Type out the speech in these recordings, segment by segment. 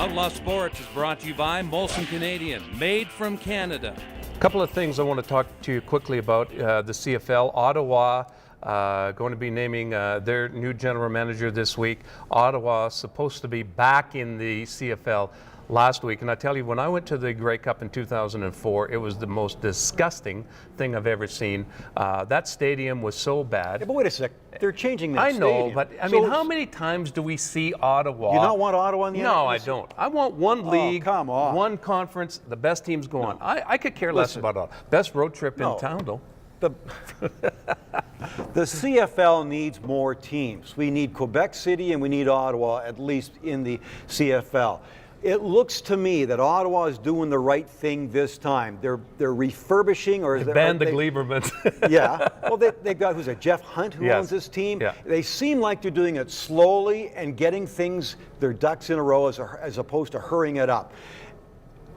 Outlaw Sports is brought to you by Molson Canadian, made from Canada. A couple of things I want to talk to you quickly about. The CFL, Ottawa, going to be naming their new general manager this week. Ottawa supposed to be back in the CFL last week, and I tell you, when I went to the Grey Cup in 2004, it was the most disgusting thing I've ever seen. That stadium was so bad. Yeah, but wait a sec, they're changing that I know, stadium. but I mean, how many times do we see Ottawa? You don't want Ottawa in the No, I don't. I want one league, come on. one conference, the best teams go on. I could care less about Ottawa. Best road trip in town, though. The CFL needs more teams. We need Quebec City and we need Ottawa, at least in the CFL. It looks to me that Ottawa is doing the right thing this time. They're refurbishing, or ban the Gleibermans. Yeah. Well, they've got, who's it, Jeff Hunt, who owns this team. Yeah. They seem like they're doing it slowly and getting things, their ducks in a row, as opposed to hurrying it up.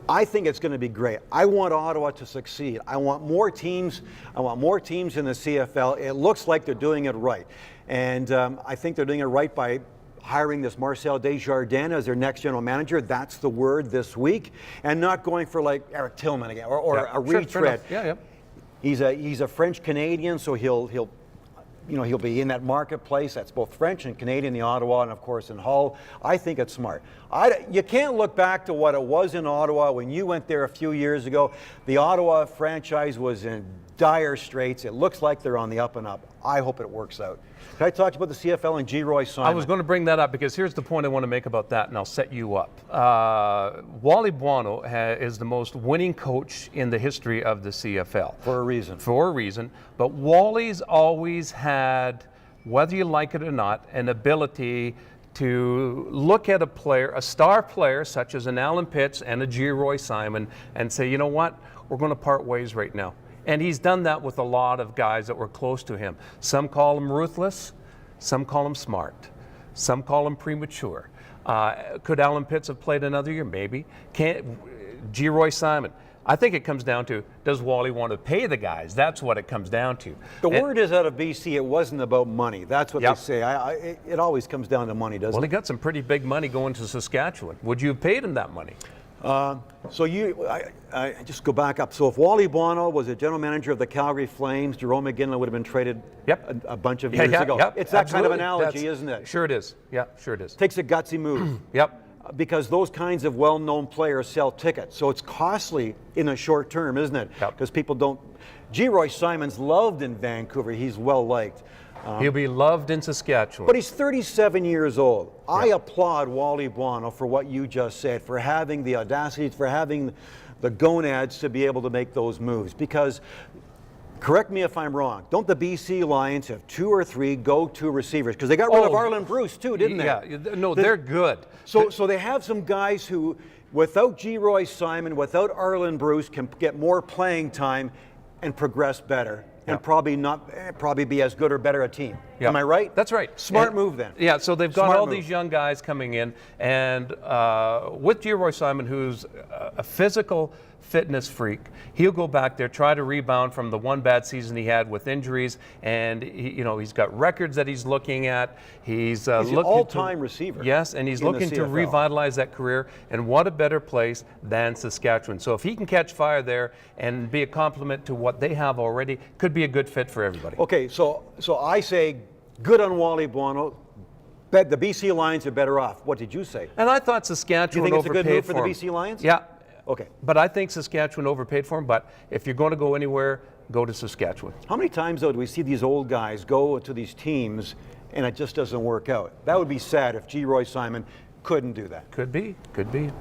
I think it's going to be great. I want Ottawa to succeed. I want more teams. I want more teams in the CFL. It looks like they're doing it right. And I think they're doing it right by hiring this Marcel Desjardins as their next general manager. That's the word this week. And not going for like Eric Tillman again or a retread. Yeah. He's a French Canadian, so he'll be in that marketplace. That's both French and Canadian, the Ottawa, and of course in Hull. I think it's smart. You can't look back to what it was in Ottawa when you went there a few years ago. The Ottawa franchise was in dire straits. It looks like they're on the up and up. I hope it works out. Can I talk about the CFL and Geroy Simon? I was going to bring that up because here's the point I want to make about that, and I'll set you up. Wally Buono is the most winning coach in the history of the CFL. For a reason. For a reason. But Wally's always had, whether you like it or not, an ability to look at a player, a star player such as an Alan Pitts and a Geroy Simon, and say, you know what, we're going to part ways right now. And he's done that with a lot of guys that were close to him. Some call him ruthless, some call him smart, some call him premature. Could Alan Pitts have played another year? Maybe. Geroy Simon. I think it comes down to, does Wally want to pay the guys? That's what it comes down to. The word is out of BC, it wasn't about money. That's what they say. It always comes down to money, doesn't it? Well, he got some pretty big money going to Saskatchewan. Would you have paid him that money? I just go back up. So if Wally Buono was a general manager of the Calgary Flames, Jerome McGinley would have been traded a bunch of years ago. It's that kind of analogy, isn't it? Sure it is. Yeah, sure it is. Takes a gutsy move. Because those kinds of well-known players sell tickets. So it's costly in the short term, isn't it? Because people don't. Geroy Simon's loved in Vancouver. He's well-liked. He'll be loved in Saskatchewan. But he's 37 years old. I applaud Wally Buono for what you just said, for having the audacity, for having the gonads to be able to make those moves. Because, correct me if I'm wrong, don't the BC Lions have 2 or 3 go-to receivers? Because they got rid of Arlen Bruce too, didn't they? Yeah, no, they're good. So they have some guys who, without Geroy Simon, without Arlen Bruce, can get more playing time and progress better. And probably be as good or better a team. Am I right? That's right. Smart move then. Yeah, so they've got all these young guys coming in, and with Geroy Simon, who's a physical fitness freak, he'll go back there, try to rebound from the one bad season he had with injuries, and he's got records that he's looking at. He's an all-time receiver. Yes, and he's looking to revitalize that career, and what a better place than Saskatchewan. So if he can catch fire there and be a complement to what they have already, could be a good fit for everybody. Okay, so I say good on Wally Buono. Bet the BC Lions are better off. What did you say? And I thought Saskatchewan overpaid for him. You think it's a good move for the BC Lions? Yeah. Okay. But I think Saskatchewan overpaid for him. But if you're going to go anywhere, go to Saskatchewan. How many times, though, do we see these old guys go to these teams and it just doesn't work out? That would be sad if Geroy Simon couldn't do that. Could be. Could be.